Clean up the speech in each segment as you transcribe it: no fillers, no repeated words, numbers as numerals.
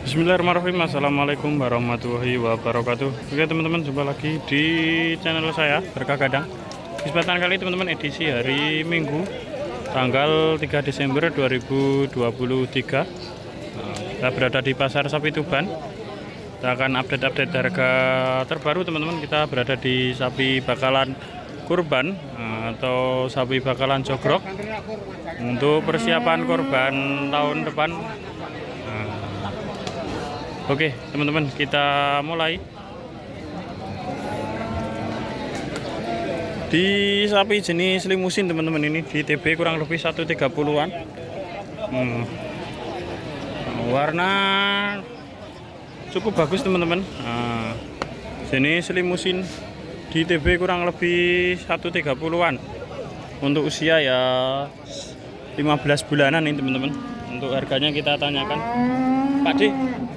Bismillahirrahmanirrahim. Assalamualaikum warahmatullahi wabarakatuh. Oke teman-teman, jumpa lagi di channel saya Berkah Gadang. Kesempatan kali teman-teman edisi hari Minggu tanggal 3 Desember 2023. Kita berada di Pasar Sapi Tuban. Kita akan update harga terbaru teman-teman. Kita berada di sapi bakalan kurban atau sapi bakalan jogrok untuk persiapan kurban tahun depan. Oke teman-teman, kita mulai. Di sapi jenis limusin teman-teman, ini di TB kurang lebih 130-an. Warna cukup bagus teman-teman. Jenis limusin di TB kurang lebih 130-an. Untuk usia ya 15 bulanan ini teman-teman. Untuk harganya kita tanyakan. Pak D,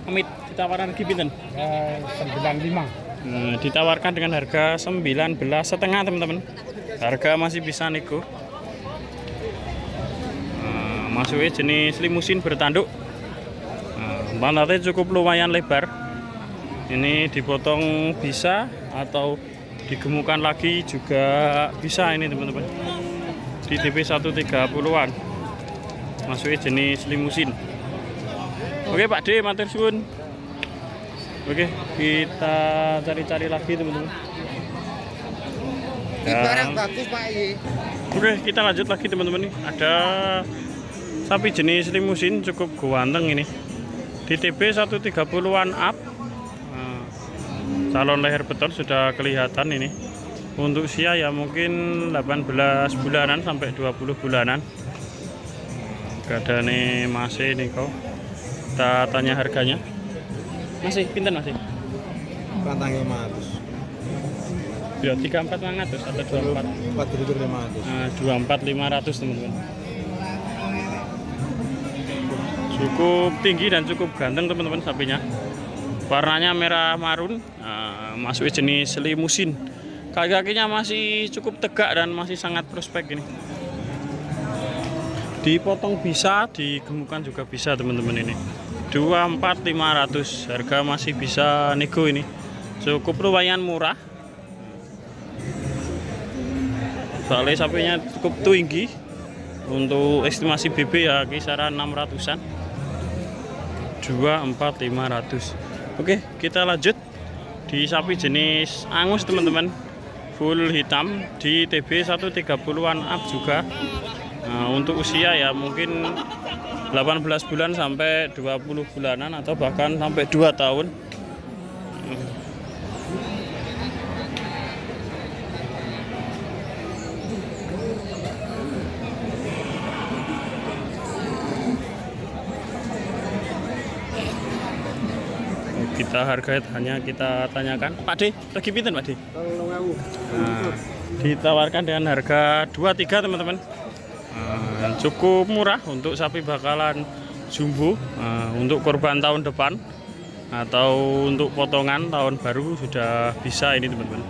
amit ditawarkan lagi pinten? 95. Ditawarkan dengan harga 19,5 teman-teman. Harga masih bisa nego. Masuknya jenis limusin bertanduk. Pantatnya cukup lumayan lebar. Ini dipotong bisa atau digemukkan lagi juga bisa ini teman-teman. Di TB 130-an. Masuknya jenis limusin. Oke Pak D, matur suwun. Oke, kita cari-cari lagi teman-teman. Barang bagus Pak ini. Oke, kita lanjut lagi teman-teman nih. Ada sapi jenis limusin cukup ganteng ini. Di TB 130-an up. Calon leher beton sudah kelihatan ini. Untuk usia ya mungkin 18 bulanan sampai 20 bulanan. Gadane masih nih kau. Kita tanya harganya. Masih pinten masih? Pantang 500. Ya 34.500 atau 24? 4.500. 24.500 teman-teman. Cukup tinggi dan cukup ganteng teman-teman sapinya. Warnanya merah marun, masuk jenis limusin. Kaki-kakinya masih cukup tegak dan masih sangat prospek ini. Dipotong bisa, digemukkan juga bisa teman-teman ini. 24.500, harga masih bisa nego ini. Cukup lumayan murah. Soalnya sapinya cukup tinggi. Untuk estimasi BB ya kisaran 600-an. 24.500. Oke, kita lanjut di sapi jenis angus teman-teman. Full hitam di TB 130-an up juga. Untuk usia ya mungkin 18 bulan sampai 20 bulanan atau bahkan sampai 2 tahun. Kita harganya kita tanyakan. Pak D, lagi pinten Pak D? Ditawarkan dengan harga 23 teman-teman. Cukup murah untuk sapi bakalan jumbo. Untuk korban tahun depan atau untuk potongan tahun baru sudah bisa ini teman-teman.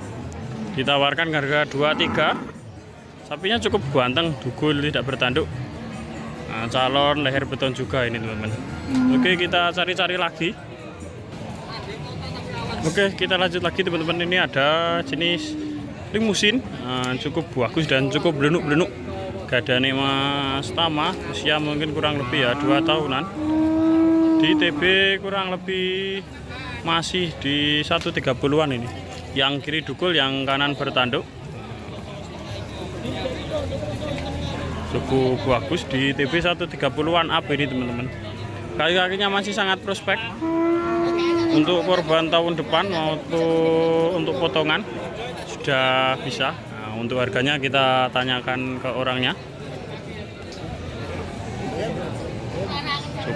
Ditawarkan harga 23. Sapinya cukup ganteng, dugul, tidak bertanduk. Calon leher beton juga ini teman-teman. Oke, kita cari-cari lagi. Oke, kita lanjut lagi teman-teman. Ini ada jenis limusin, cukup bagus dan cukup belenuk-belenuk. Gadane Mas Tama, usia mungkin kurang lebih ya 2 tahunan. Di TB kurang lebih masih di 130-an ini. Yang kiri dukul, yang kanan bertanduk. Cukup bagus di TB 130-an up ini teman-teman. Kaki-kakinya masih sangat prospek. Untuk korban tahun depan maupun untuk potongan sudah bisa. Untuk harganya kita tanyakan ke orangnya.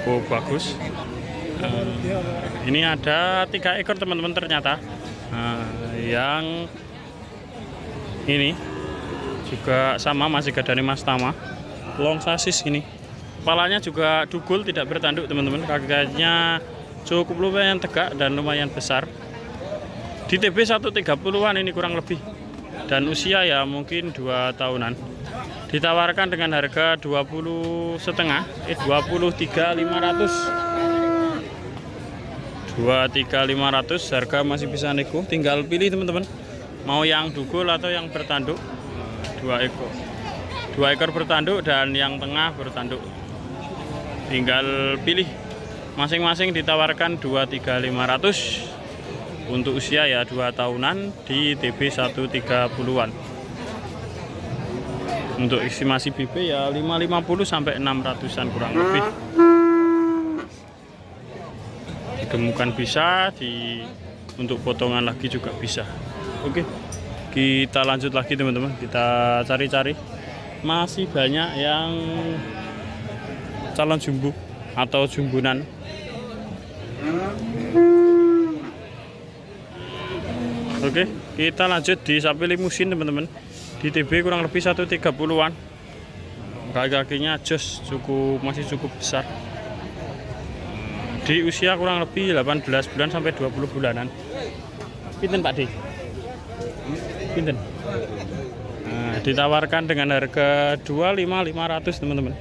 cukup bagus. Ini ada 3 ekor teman-teman ternyata. Yang ini juga sama, masih gadani Mas Tama, long sasis ini. Kepalanya juga dugul, tidak bertanduk teman-teman. Kakinya cukup lumayan tegak dan lumayan besar. Di TB 130-an ini kurang lebih. Dan usia ya mungkin 2 tahunan. Ditawarkan dengan harga 23.500. 23.500 harga masih bisa nego, tinggal pilih teman-teman mau yang dugul atau yang bertanduk. 2 ekor bertanduk dan yang tengah bertanduk, tinggal pilih. Masing-masing ditawarkan 23.500 untuk usia ya 2 tahunan di TB 130-an. Untuk estimasi BB ya 550 sampai 600-an kurang lebih. Digemukan bisa, untuk potongan lagi juga bisa. Oke, kita lanjut lagi teman-teman, kita cari-cari. Masih banyak yang calon jumbo atau jumbunan. Oke, kita lanjut di sapi limusin teman-teman. Di TB kurang lebih 130-an. Kaki-kakinya jos, masih cukup besar. Di usia kurang lebih 18 bulan sampai 20 bulanan. Pinten Pak D? Pinten? Ditawarkan dengan harga 25.500 teman-teman.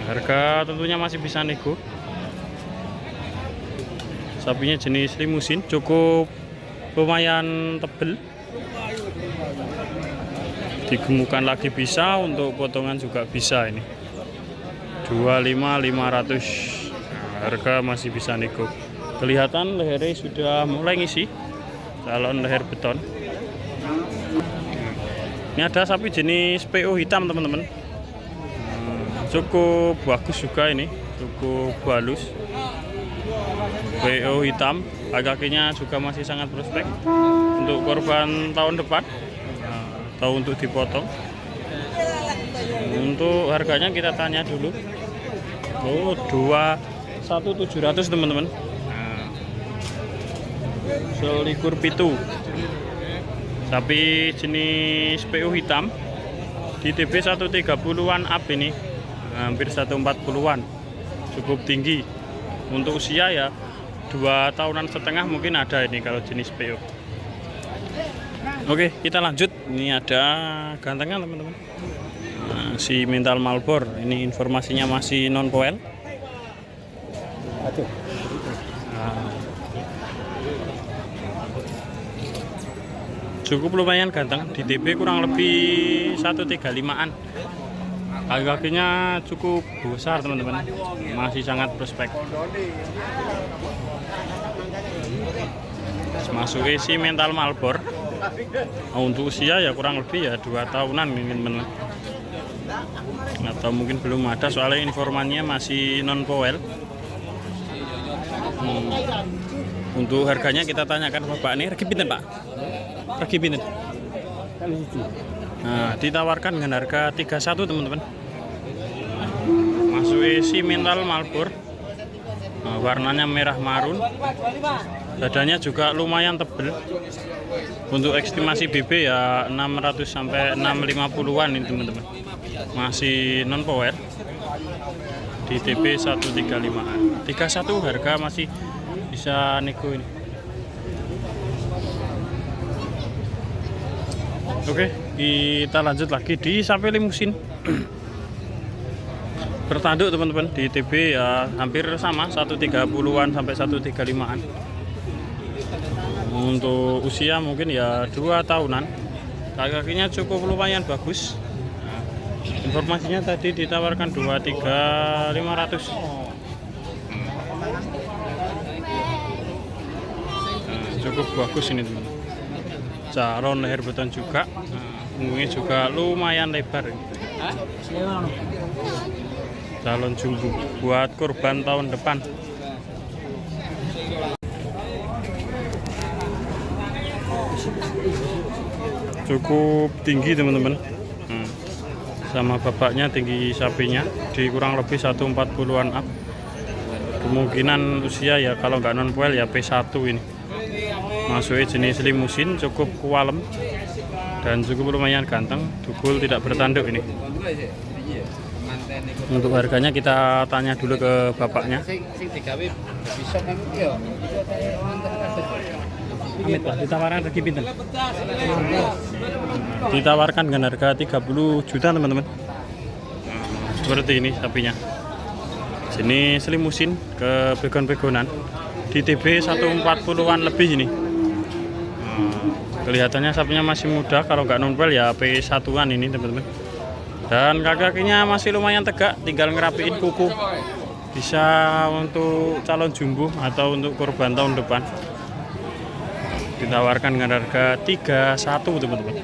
Harga tentunya masih bisa nego. Sapinya jenis limusin, cukup lumayan tebel. Digemukan lagi bisa, untuk potongan juga bisa ini. 25.500. Harga masih bisa nego. Kelihatan lehernya sudah mulai ngisi, calon leher beton. Ini ada sapi jenis PO hitam teman-teman. Cukup bagus juga ini, cukup halus. PO hitam, kakinya juga masih sangat prospek. Untuk korban tahun depan atau untuk dipotong. Untuk harganya kita tanya dulu. 1.700 teman-teman. Selikur pitu. Sapi jenis PO hitam di TB 130-an up ini, hampir 140-an. Cukup tinggi. Untuk usia ya 2 tahunan setengah mungkin ada ini kalau jenis PO. Oke, kita lanjut. Ini ada gantengan teman-teman. Si mental Malbor ini informasinya masih non poel. Cukup lumayan ganteng, di TB kurang lebih 135-an. Kaki-kakinya cukup besar teman-teman, masih sangat prospek. Masuk isi mental Malbor. Untuk usia ya kurang lebih ya 2 tahunan ini teman-teman. Atau mungkin belum ada, soalnya informannya masih non poel. Untuk harganya kita tanyakan Bapak ini, regi pinten Pak? Regi pinten? Nah, ditawarkan dengan harga 31 teman-teman. Masuk isi mental Malbor. Warnanya merah marun. Dadanya juga lumayan tebel. Untuk estimasi BB ya 600 sampai 650-an ini teman-teman. Masih non power. Di TB 135-an. 31 harga masih bisa nego ini. Oke, kita lanjut lagi di sapi limusin. Bertanduk teman-teman, di TB ya hampir sama 130-an sampai 135-an. Untuk usia mungkin ya 2 tahunan. Kaki-kakinya cukup lumayan bagus. Nah, informasinya tadi ditawarkan 23.500. Cukup bagus ini teman. Calon leher beton juga. Punggungnya juga lumayan lebar. Calon jumbo buat kurban tahun depan. Cukup tinggi teman-teman. Sama bapaknya tinggi sapinya di kurang lebih 140-an up. kemungkinan usia ya kalau nggak non poil ya P1 ini. Masuknya jenis limusin, cukup kualem dan cukup lumayan ganteng. Dugul tidak bertanduk ini. Untuk harganya kita tanya dulu ke bapaknya. Amit Pak, ditawarkan rezeki pinten? Ditawarkan dengan harga 30 juta teman-teman. Seperti ini sapinya. Jenis limusin ke begon-begonan. Di TB 140-an lebih ini. Kelihatannya sapinya masih muda, kalau nggak non-poil ya P1-an ini teman-teman. Dan kaki-kakinya masih lumayan tegak, tinggal ngerapiin kuku. Bisa untuk calon jumbo atau untuk kurban tahun depan. Ditawarkan dengan harga 31 teman-teman.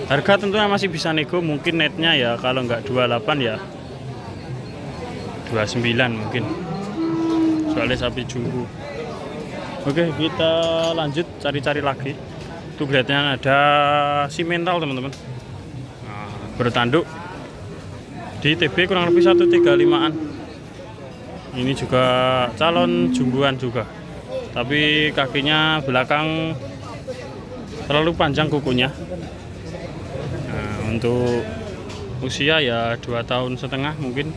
Harga tentunya masih bisa nego, mungkin netnya ya kalau nggak 28 ya 29 mungkin. Soalnya sapi jumbo. Oke, kita lanjut cari-cari lagi. Tuh kelihatannya ada simental teman-teman. Bertanduk di TB kurang lebih 135-an. Ini juga calon jumbuan juga, tapi kakinya belakang terlalu panjang kukunya. Untuk usia ya 2,5 tahun mungkin,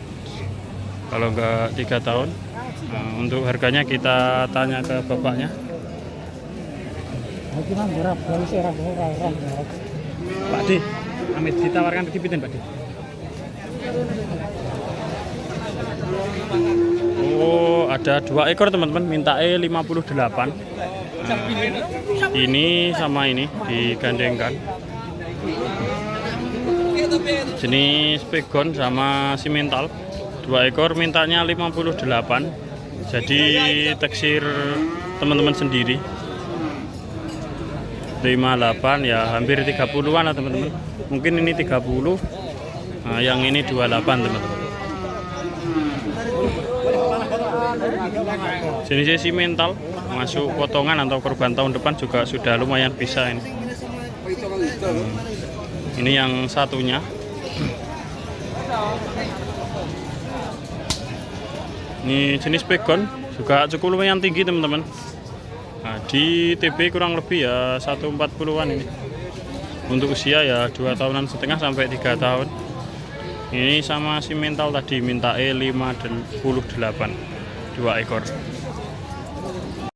kalau enggak 3 tahun. Untuk harganya kita tanya ke bapaknya. Pak D, Amit ditawarkan rezeki pinten Pak D? Oh, ada 2 ekor teman-teman, minta 58. Ini sama ini digandengkan. Jenis pegon sama simental. 2 ekor mintanya 58. Jadi teksir teman-teman sendiri. 58 ya hampir 30-an lah teman-teman. Mungkin ini 30. Nah, yang ini 28 teman-teman. Jenisnya simental, masuk potongan atau kurban tahun depan juga sudah lumayan bisa ini. Ini yang satunya. Ini jenis pegon juga cukup lumayan tinggi teman-teman. Nah, di TB kurang lebih ya 140-an ini. Untuk usia ya 2,5 tahunan sampai 3 tahun. Ini sama simental tadi minta 58, 2 ekor.